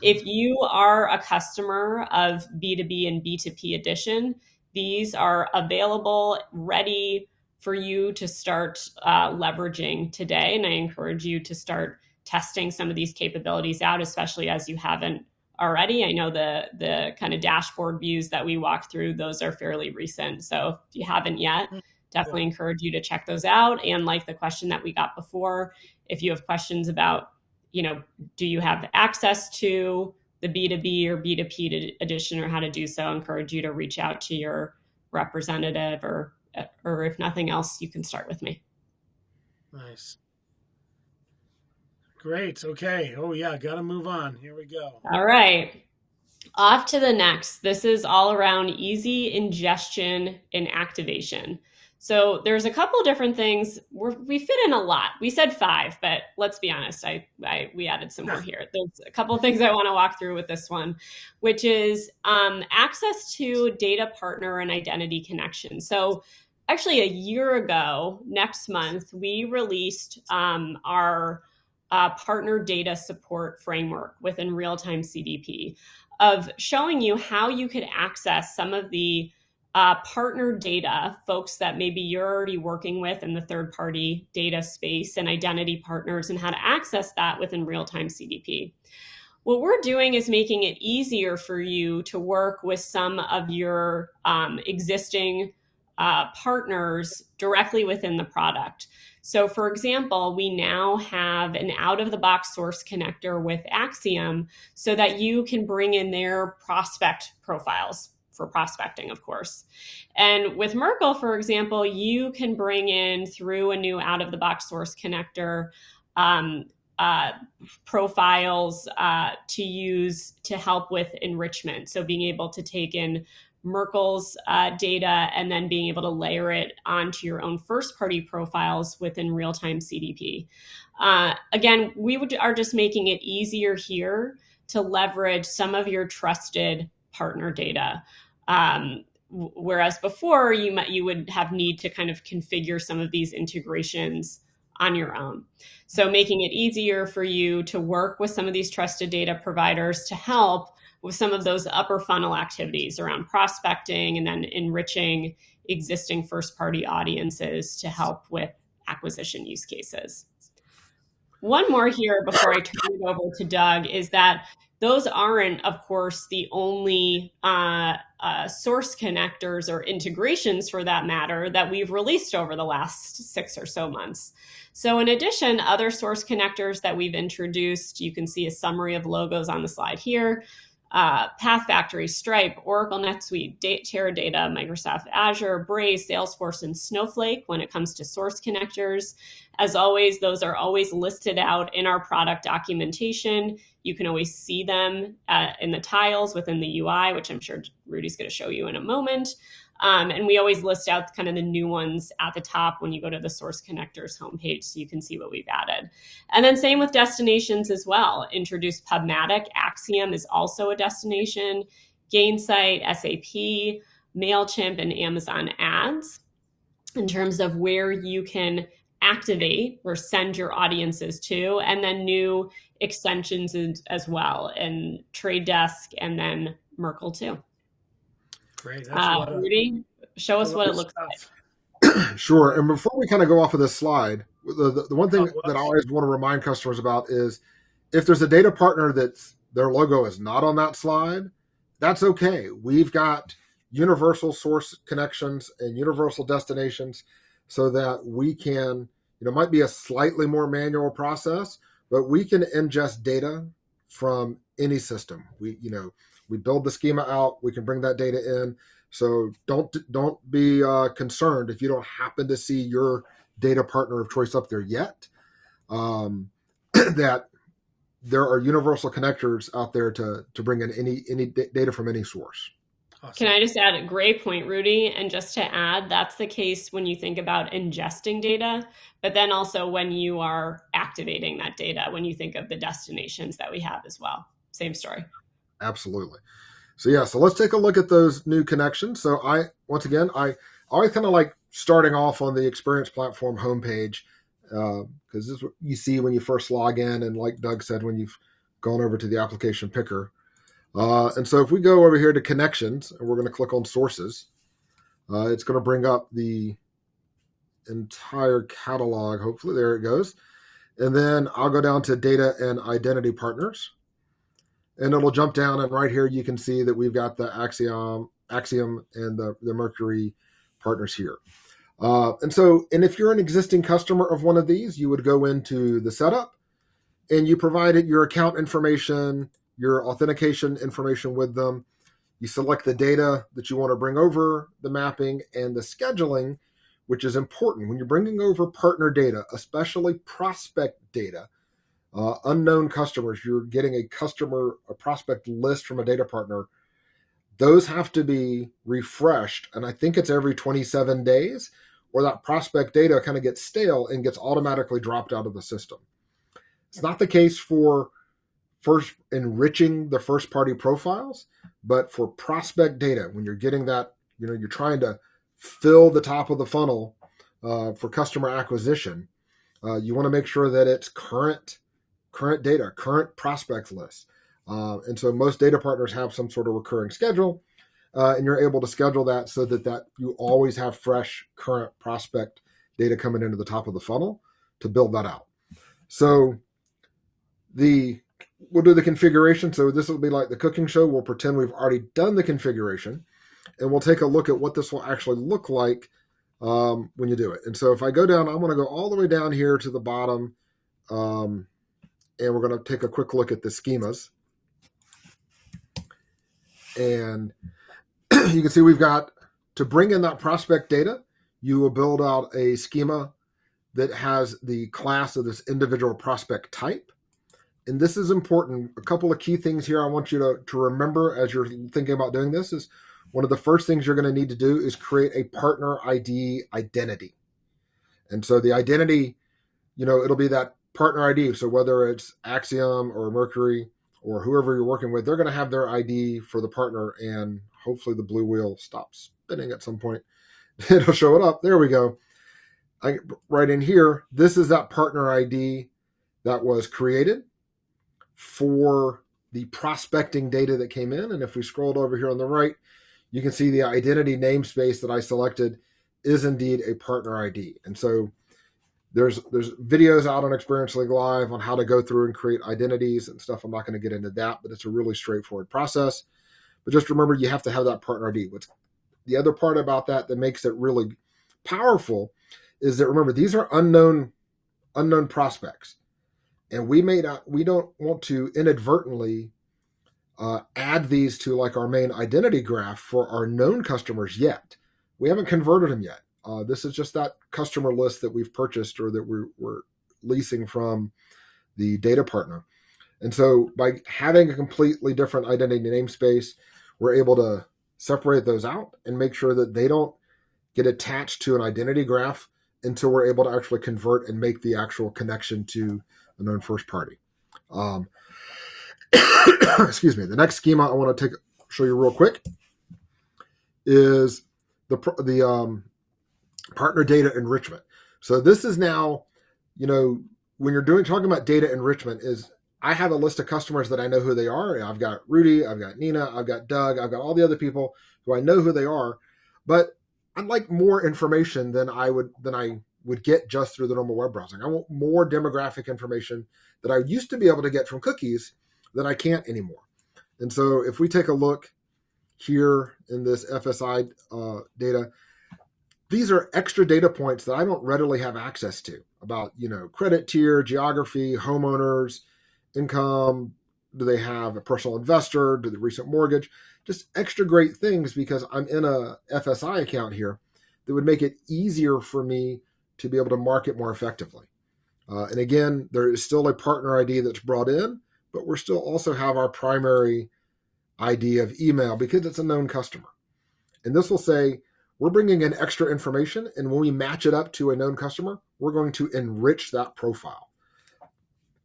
If you are a customer of B2B and B2P edition, these are available, ready for you to start leveraging today. And I encourage you to start testing some of these capabilities out, especially as you haven't already. I know the kind of dashboard views that we walked through, those are fairly recent. So if you haven't yet, definitely encourage you to check those out. And like the question that we got before, if you have questions about, do you have access to the B2B or B2P edition or how to do so, I encourage you to reach out to your representative or if nothing else, you can start with me. Nice. Great. Okay. Oh yeah. Got to move on. Here we go. All right. Off to the next. This is all around easy ingestion and activation. So there's a couple different things. We fit in a lot. We said 5, but let's be honest, we added some more here. There's a couple of things I want to walk through with this one, which is access to data partner and identity connection. So actually a year ago, next month, we released our partner data support framework within Real-Time CDP of showing you how you could access some of the partner data, folks that maybe you're already working with in the third-party data space and identity partners, and how to access that within Real-Time CDP. What we're doing is making it easier for you to work with some of your existing partners directly within the product. So for example, we now have an out-of-the-box source connector with Axiom so that you can bring in their prospect profiles for prospecting, of course. And with Merkle, for example, you can bring in through a new out-of-the-box source connector profiles to use to help with enrichment. So being able to take in Merkle's data and then being able to layer it onto your own first-party profiles within Real-Time CDP. Again, are just making it easier here to leverage some of your trusted partner data. Whereas before you would have need to kind of configure some of these integrations on your own. So making it easier for you to work with some of these trusted data providers to help with some of those upper funnel activities around prospecting and then enriching existing first party audiences to help with acquisition use cases. One more here before I turn it over to Doug is that those aren't, of course, the only source connectors or integrations, for that matter, that we've released over the last 6 or so months. So in addition, other source connectors that we've introduced, you can see a summary of logos on the slide here. Path Factory, Stripe, Oracle NetSuite, Teradata, Microsoft Azure, Braze, Salesforce, and Snowflake when it comes to source connectors. As always, those are always listed out in our product documentation. You can always see them in the tiles within the UI, which I'm sure Rudy's going to show you in a moment. And we always list out kind of the new ones at the top when you go to the Source Connectors homepage so you can see what we've added. And then same with destinations as well. Introduced Pubmatic. Axiom is also a destination. Gainsight, SAP, MailChimp, and Amazon Ads in terms of where you can activate or send your audiences to, and then new extensions as well, and Trade Desk, and then Merkle too. Great. Rudy, show us what it looks like. Sure. And before we kind of go off of this slide, the one thing that I always want to remind customers about is if there's a data partner that's their logo is not on that slide, that's okay. We've got universal source connections and universal destinations so that we can, it might be a slightly more manual process, but we can ingest data from any system. We build the schema out. We can bring that data in. So don't be concerned if you don't happen to see your data partner of choice up there yet. That there are universal connectors out there to bring in any data from any source. Awesome. Can I just add a great point, Rudy? And just to add, that's the case when you think about ingesting data, but then also when you are activating that data, when you think of the destinations that we have as well. Same story. Absolutely. So let's take a look at those new connections. So I always kind of like starting off on the Experience Platform homepage because this is what you see when you first log in, and like Doug said, when you've gone over to the application picker. And so if we go over here to connections, and we're going to click on sources, it's going to bring up the entire catalog. Hopefully, there it goes. And then I'll go down to data and identity partners. And it'll jump down, and right here you can see that we've got the Axiom and the Mercury partners here. And if you're an existing customer of one of these, you would go into the setup, and you provided your account information, your authentication information with them. You select the data that you want to bring over, the mapping, and the scheduling, which is important. When you're bringing over partner data, especially prospect data, unknown customers, you're getting a prospect list from a data partner. Those have to be refreshed, and I think it's every 27 days or that prospect data kind of gets stale and gets automatically dropped out of the system. It's not the case for first enriching the first party profiles, but for prospect data, when you're getting that, you're trying to fill the top of the funnel for customer acquisition, you want to make sure that it's current data, current prospect lists. And so most data partners have some sort of recurring schedule, and you're able to schedule that so that you always have fresh, current prospect data coming into the top of the funnel to build that out. So we'll do the configuration. So this will be like the cooking show. We'll pretend we've already done the configuration, and we'll take a look at what this will actually look like when you do it. And so if I go down, I'm going to go all the way down here to the bottom, and we're going to take a quick look at the schemas. And you can see we've got, to bring in that prospect data, you will build out a schema that has the class of this individual prospect type. And this is important. A couple of key things here I want you to remember as you're thinking about doing this is, one of the first things you're going to need to do is create a partner ID identity. And so the identity, it'll be that partner ID. So whether it's Axiom or Mercury or whoever you're working with, they're going to have their ID for the partner, and hopefully the blue wheel stops spinning at some point. It'll show it up. There we go. Right in here, this is that partner ID that was created for the prospecting data that came in. And if we scrolled over here on the right, you can see the identity namespace that I selected is indeed a partner ID. And so there's videos out on Experience League Live on how to go through and create identities and stuff. I'm not going to get into that, but it's a really straightforward process. But just remember, you have to have that partner ID. What's the other part about that makes it really powerful is that, remember, these are unknown prospects. And we don't want to inadvertently add these to like our main identity graph for our known customers yet. We haven't converted them yet. This is just that customer list that we've purchased or that we're leasing from the data partner. And so by having a completely different identity namespace, we're able to separate those out and make sure that they don't get attached to an identity graph until we're able to actually convert and make the actual connection to a known first party. Excuse me. The next schema I want to show you real quick is the partner data enrichment. So this is now, when you're talking about data enrichment, is I have a list of customers that I know who they are. I've got Rudy, I've got Nina, I've got Doug, I've got all the other people who I know who they are, but I'd like more information than I would get just through the normal web browsing. I want more demographic information that I used to be able to get from cookies that I can't anymore. And so if we take a look here in this FSI data, these are extra data points that I don't readily have access to about, credit tier, geography, homeowners, income. Do they have a personal investor? Do they recent mortgage? Just extra great things because I'm in a FSI account here that would make it easier for me to be able to market more effectively. And again, there is still a partner ID that's brought in, but we're still also have our primary ID of email because it's a known customer. And this will say, we're bringing in extra information, and when we match it up to a known customer, we're going to enrich that profile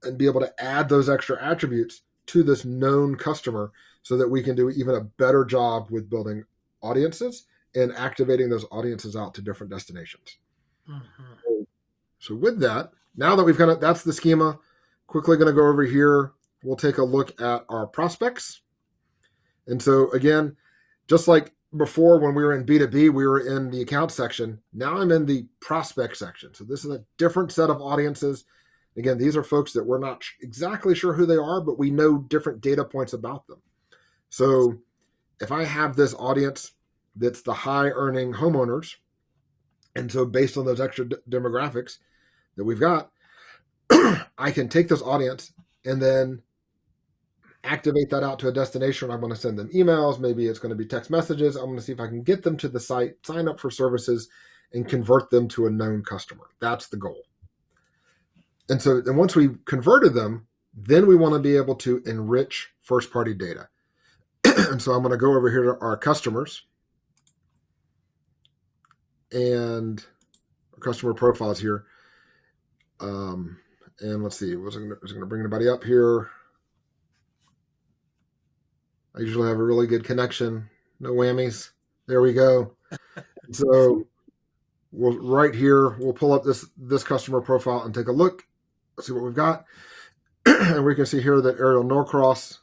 and be able to add those extra attributes to this known customer so that we can do even a better job with building audiences and activating those audiences out to different destinations. Mm-hmm. So with that, now that that's the schema, quickly going to go over here. We'll take a look at our prospects. And so again, just like before when we were in B2B, we were in the account section. Now I'm in the prospect section. So this is a different set of audiences. Again, these are folks that we're not exactly sure who they are, but we know different data points about them. So if I have this audience that's the high earning homeowners, and so based on those extra demographics that we've got, I can take this audience and then activate that out to a destination. I'm going to send them emails. Maybe it's going to be text messages. I'm going to see if I can get them to the site, sign up for services, and convert them to a known customer. That's the goal. And so then once we've converted them, then we want to be able to enrich first-party data. And so I'm going to go over here to our customers. And customer profiles here. And let's see, was I going to bring anybody up here? I usually have a really good connection. No whammies. There we go. So right here, we'll pull up this customer profile and take a look. Let's see what we've got. And we can see here that Ariel Norcross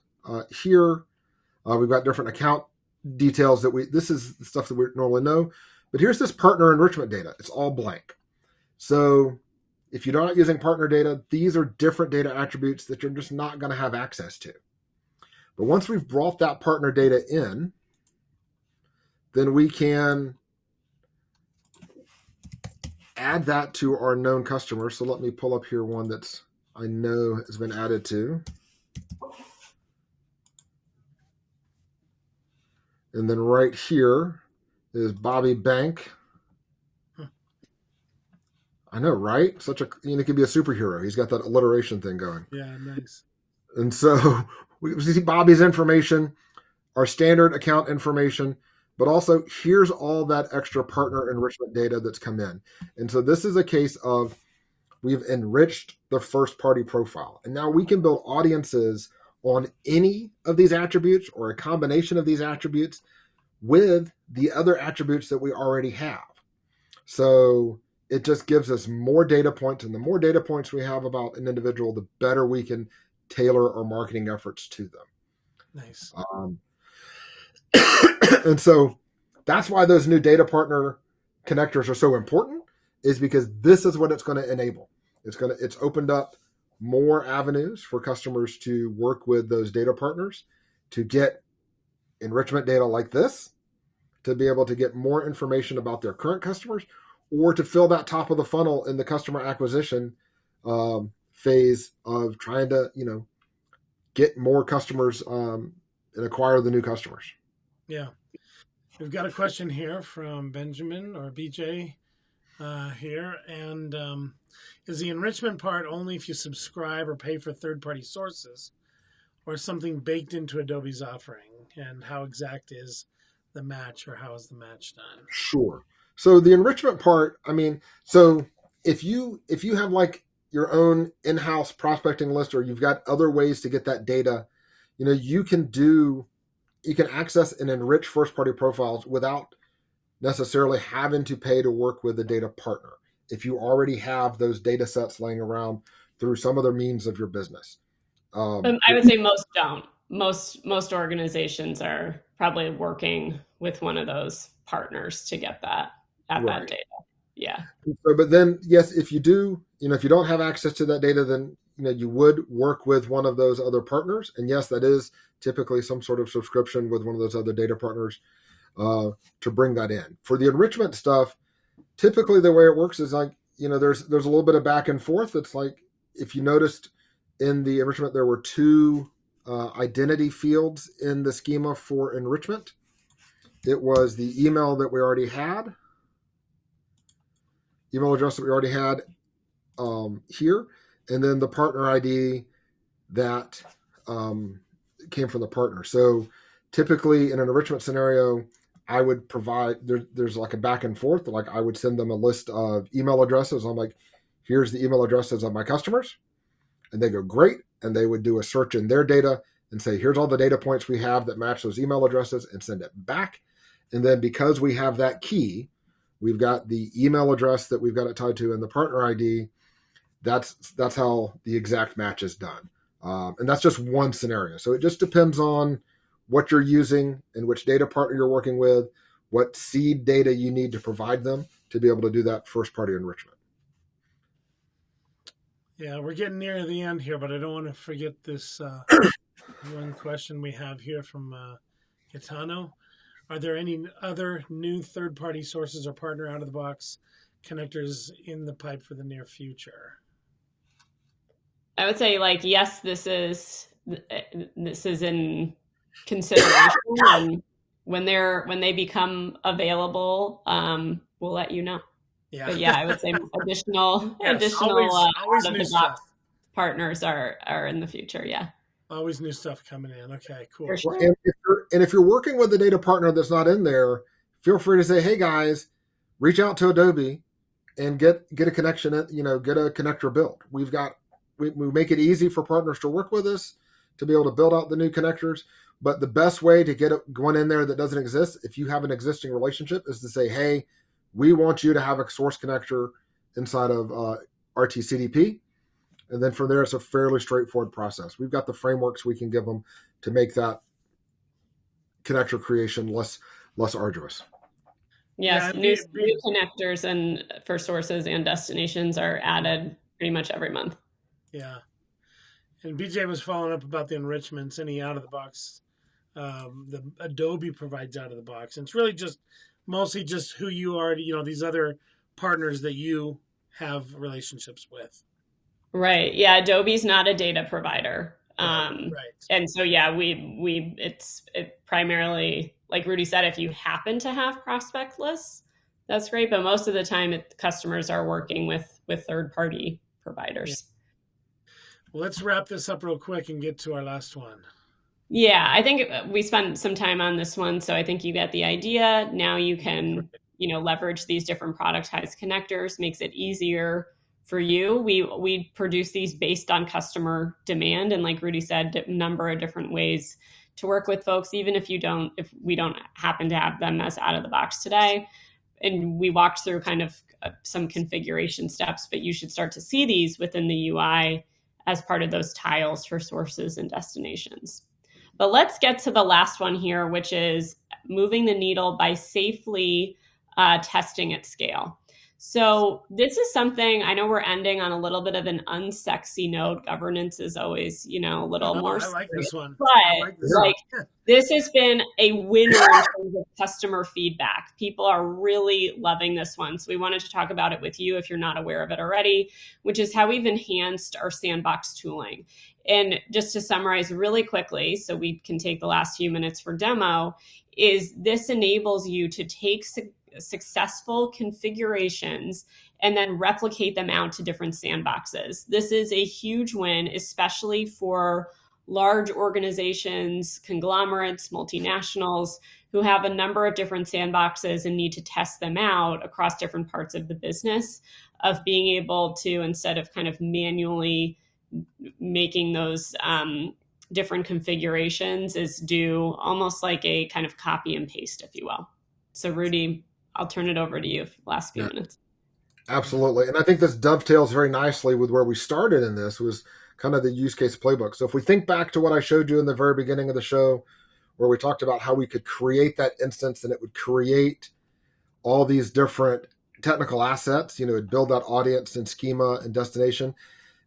here. We've got different account details this is the stuff that we normally know. But here's this partner enrichment data. It's all blank. So if you're not using partner data, these are different data attributes that you're just not going to have access to. But once we've brought that partner data in, then we can add that to our known customers. So let me pull up here one that's I know has been added to. And then right here is Bobby Bank. I know, right? He could be a superhero. He's got that alliteration thing going. Yeah, nice. And so we see Bobby's information, our standard account information, but also here's all that extra partner enrichment data that's come in. And so this is a case of we've enriched the first party profile. And now we can build audiences on any of these attributes or a combination of these attributes with the other attributes that we already have. So it just gives us more data points, and the more data points we have about an individual, the better we can tailor our marketing efforts to them. Nice. And so that's why those new data partner connectors are so important, is because this is what it's going to enable. It's opened up more avenues for customers to work with those data partners to get enrichment data like this, to be able to get more information about their current customers, or to fill that top of the funnel in the customer acquisition phase of trying to, get more customers and acquire the new customers. Yeah. We've got a question here from Benjamin or BJ here. And is the enrichment part only if you subscribe or pay for third-party sources, or something baked into Adobe's offering? And how exact is the match, or how is the match done? Sure. So the enrichment part, so if you have like your own in-house prospecting list, or you've got other ways to get that data, you can access and enrich first-party profiles without necessarily having to pay to work with a data partner if you already have those data sets laying around through some other means of your business. I would say most don't. Most organizations are probably working with one of those partners to get that that data. Yeah. So, but then, yes, if you do, if you don't have access to that data, then you would work with one of those other partners. And yes, that is typically some sort of subscription with one of those other data partners to bring that in. For the enrichment stuff, typically the way it works is like, there's a little bit of back and forth. It's like, if you noticed in the enrichment, there were two identity fields in the schema for enrichment. It was the email that we already had, email address that we already had here, and then the partner ID that came from the partner. So typically in an enrichment scenario, I would provide, there's like a back and forth, like I would send them a list of email addresses. I'm like, here's the email addresses of my customers. And they go, great. And they would do a search in their data and say, here's all the data points we have that match those email addresses, and send it back. And then because we have that key, we've got the email address that we've got it tied to and the partner ID. That's how the exact match is done. And that's just one scenario. So it just depends on what you're using and which data partner you're working with, what seed data you need to provide them to be able to do that first party enrichment. Yeah, we're getting near the end here, but I don't want to forget this one question we have here from Gitano. Are there any other new third-party sources or partner out-of-the-box connectors in the pipe for the near future? I would say, yes, this is in consideration, and when they become available, we'll let you know. Yeah. But yeah, I would say additional always new stuff. Partners are in the future. Yeah. Always new stuff coming in. Okay, cool. For sure. And if you're working with a data partner that's not in there, feel free to say, hey guys, reach out to Adobe and get a connection, get a connector built. We make it easy for partners to work with us to be able to build out the new connectors. But the best way to get one in there that doesn't exist, if you have an existing relationship, is to say, hey, we want you to have a source connector inside of RT CDP. And then from there, it's a fairly straightforward process. We've got the frameworks we can give them to make that connector creation less arduous. Yes, new connectors and for sources and destinations are added pretty much every month. Yeah. And BJ was following up about the enrichments, any out of the box, the Adobe provides out of the box. And it's really mostly just who you are, these other partners that you have relationships with. Right. Yeah. Adobe's not a data provider. Right. And so, yeah, it's primarily, like Rudy said, if you happen to have prospect lists, that's great. But most of the time, customers are working with third-party providers. Yeah. Well, let's wrap this up real quick and get to our last one. Yeah, I think we spent some time on this one, so I think you get the idea. Now you can, leverage these different productized connectors, makes it easier for you. We produce these based on customer demand, and like Rudy said, a number of different ways to work with folks, even if we don't happen to have them as out of the box today. And we walked through kind of some configuration steps, but you should start to see these within the UI as part of those tiles for sources and destinations. But let's get to the last one here, which is moving the needle by safely testing at scale. So this is something, I know we're ending on a little bit of an unsexy note. Governance is always, a little more. I like this one. But this has been a winner in terms of customer feedback. People are really loving this one. So we wanted to talk about it with you if you're not aware of it already, which is how we've enhanced our sandbox tooling. And just to summarize really quickly, so we can take the last few minutes for demo, is this enables you to take successful configurations and then replicate them out to different sandboxes. This is a huge win, especially for large organizations, conglomerates, multinationals who have a number of different sandboxes and need to test them out across different parts of the business, of being able to, instead of kind of manually making those different configurations, is do almost like a kind of copy and paste, if you will. So Rudy, I'll turn it over to you for the last few minutes. Absolutely. And I think this dovetails very nicely with where we started in this, was kind of the use case playbook. So if we think back to what I showed you in the very beginning of the show, where we talked about how we could create that instance and it would create all these different technical assets, it'd build that audience and schema and destination.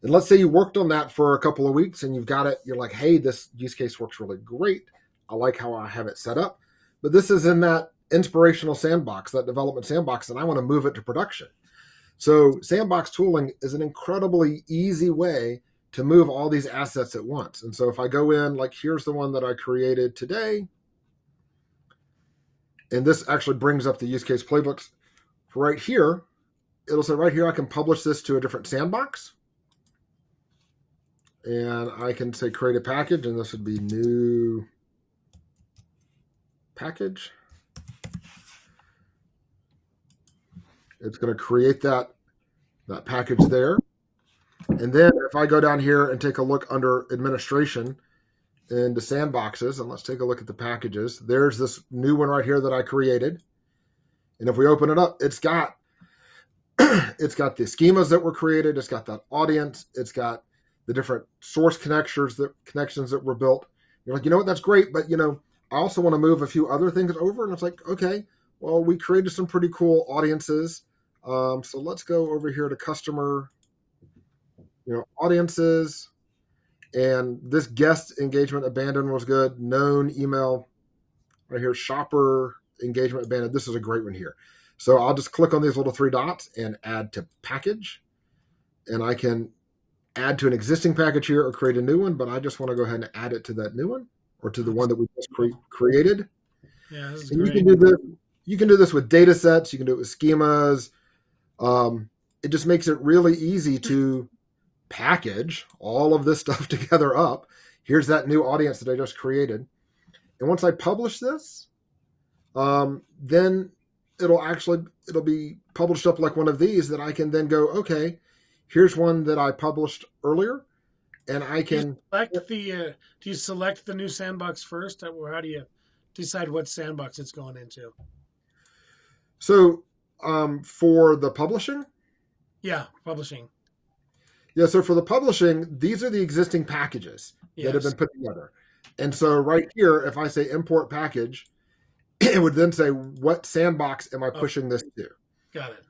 And let's say you worked on that for a couple of weeks and you've got it, you're like, hey, this use case works really great. I like how I have it set up. But this is in that inspirational sandbox, that development sandbox, and I want to move it to production. So sandbox tooling is an incredibly easy way to move all these assets at once. And so if I go in, like here's the one that I created today, and this actually brings up the use case playbooks right here. It'll say right here, I can publish this to a different sandbox. And I can say create a package, and this would be new package. It's going to create that package there. And then if I go down here and take a look under administration into sandboxes, and let's take a look at the packages, there's this new one right here that I created. And if we open it up, it's got the schemas that were created. It's got that audience. It's got the different source connections that were built. You're like, what, that's great. But, I also want to move a few other things over. And it's like, okay, well, we created some pretty cool audiences. So let's go over here to customer, audiences, and this guest engagement abandoned was good. Known email right here, shopper engagement abandoned. This is a great one here. So I'll just click on these little three dots and add to package, and I can add to an existing package here or create a new one, but I just want to go ahead and add it to that new one or to the one that we just created. Yeah, this is and great. You can do this with data sets. You can do it with schemas. It just makes it really easy to package all of this stuff together up. Here's that new audience that I just created. And once I publish this, then it'll be published up like one of these that I can then go, okay, here's one that I published earlier, and I can do you select the new sandbox first, or how do you decide what sandbox it's going into? So for the publishing? Yeah, publishing. Yeah, so for the publishing, these are the existing packages that have been put together. And so right here, if I say import package, it would then say, what sandbox am I pushing this to? Got it.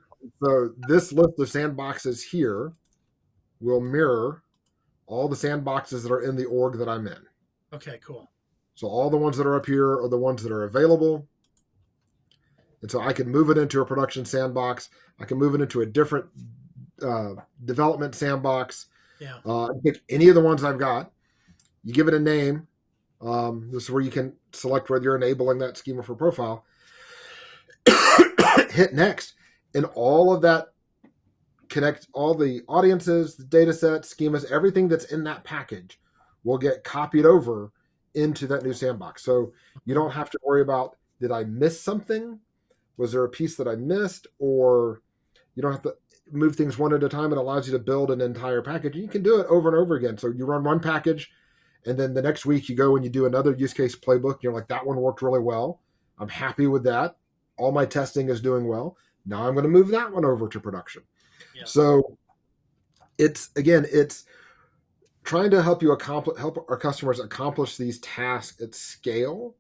So this list of sandboxes here will mirror all the sandboxes that are in the org that I'm in. Okay, cool. So all the ones that are up here are the ones that are available. And so I can move it into a production sandbox. I can move it into a different development sandbox. Yeah. Pick any of the ones I've got. You give it a name. This is where you can select whether you're enabling that schema for profile. Hit next. And all of that, connect all the audiences, the data sets, schemas, everything that's in that package will get copied over into that new sandbox. So you don't have to worry about, did I miss something? Was there a piece that I missed? Or you don't have to move things one at a time. It allows you to build an entire package. You can do it over and over again. So you run one package, and then the next week you go and you do another use case playbook. You're like, that one worked really well. I'm happy with that. All my testing is doing well. Now I'm going to move that one over to production. Yeah. So it's trying to help our customers accomplish these tasks at scale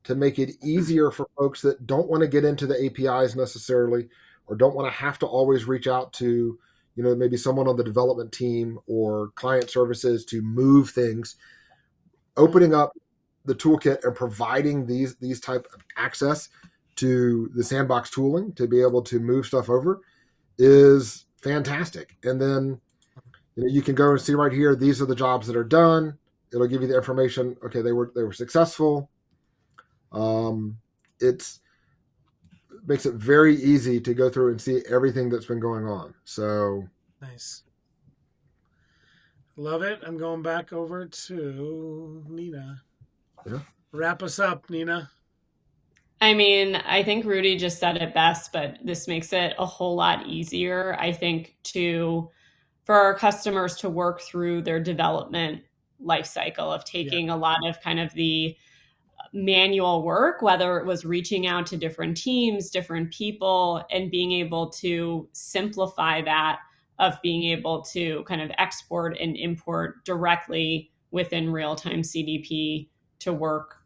to make it easier for folks that don't want to get into the APIs necessarily, or don't want to have to always reach out to, maybe someone on the development team or client services to move things. Opening up the toolkit and providing these type of access to the sandbox tooling to be able to move stuff over is fantastic. And then you can go and see right here, these are the jobs that are done. It'll give you the information. Okay, they were successful. It makes it very easy to go through and see everything that's been going on. So nice. Love it. I'm going back over to Nina. Yeah. Wrap us up, Nina. I mean, I think Rudy just said it best, but this makes it a whole lot easier, I think, for our customers to work through their development life cycle of taking a lot of kind of the manual work, whether it was reaching out to different teams, different people, and being able to simplify that, of being able to kind of export and import directly within real-time CDP to work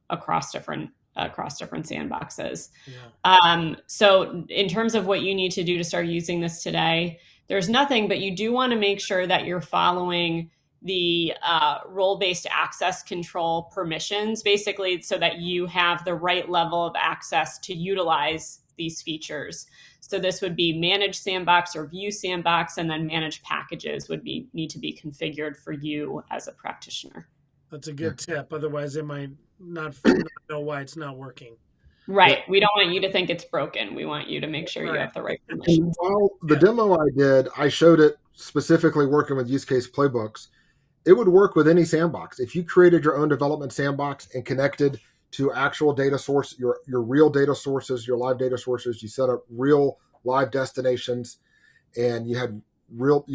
across different sandboxes. Yeah. So in terms of what you need to do to start using this today, there's nothing, but you do want to make sure that you're following the role-based access control permissions, basically, so that you have the right level of access to utilize these features. So this would be manage sandbox or view sandbox, and then manage packages would need to be configured for you as a practitioner. That's a good tip. Otherwise, it might not know why it's not working. Right. We don't want you to think it's broken. We want you to make sure you have the right permissions. While the demo I did, I showed it specifically working with use case playbooks. It would work with any sandbox. If you created your own development sandbox and connected to actual data source, your real data sources, your live data sources, you set up real live destinations, and you had real,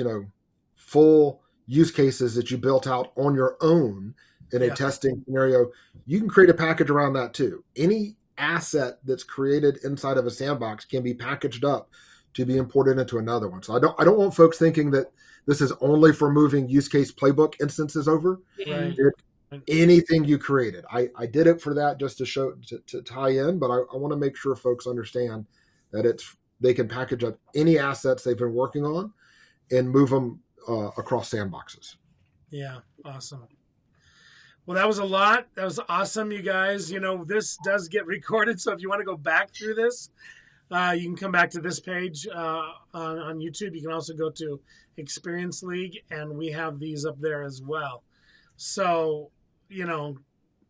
full use cases that you built out on your own in a testing scenario, you can create a package around that too. Any asset that's created inside of a sandbox can be packaged up to be imported into another one. So I don't want folks thinking that this is only for moving use case playbook instances over. Right. Anything you created. I did it for that just to show to tie in, but I want to make sure folks understand that they can package up any assets they've been working on and move them across sandboxes. Yeah, awesome. Well, that was a lot. That was awesome, you guys. This does get recorded, so if you want to go back through this, you can come back to this page on YouTube. You can also go to Experience League, and we have these up there as well. So,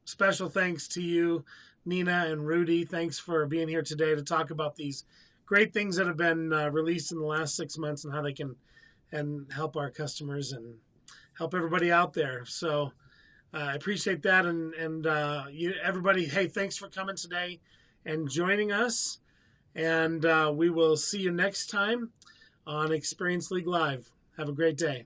special thanks to you, Nina and Rudy. Thanks for being here today to talk about these great things that have been released in the last 6 months and how they can help our customers and help everybody out there. So I appreciate that. And everybody, hey, thanks for coming today and joining us. And we will see you next time on Experience League Live. Have a great day.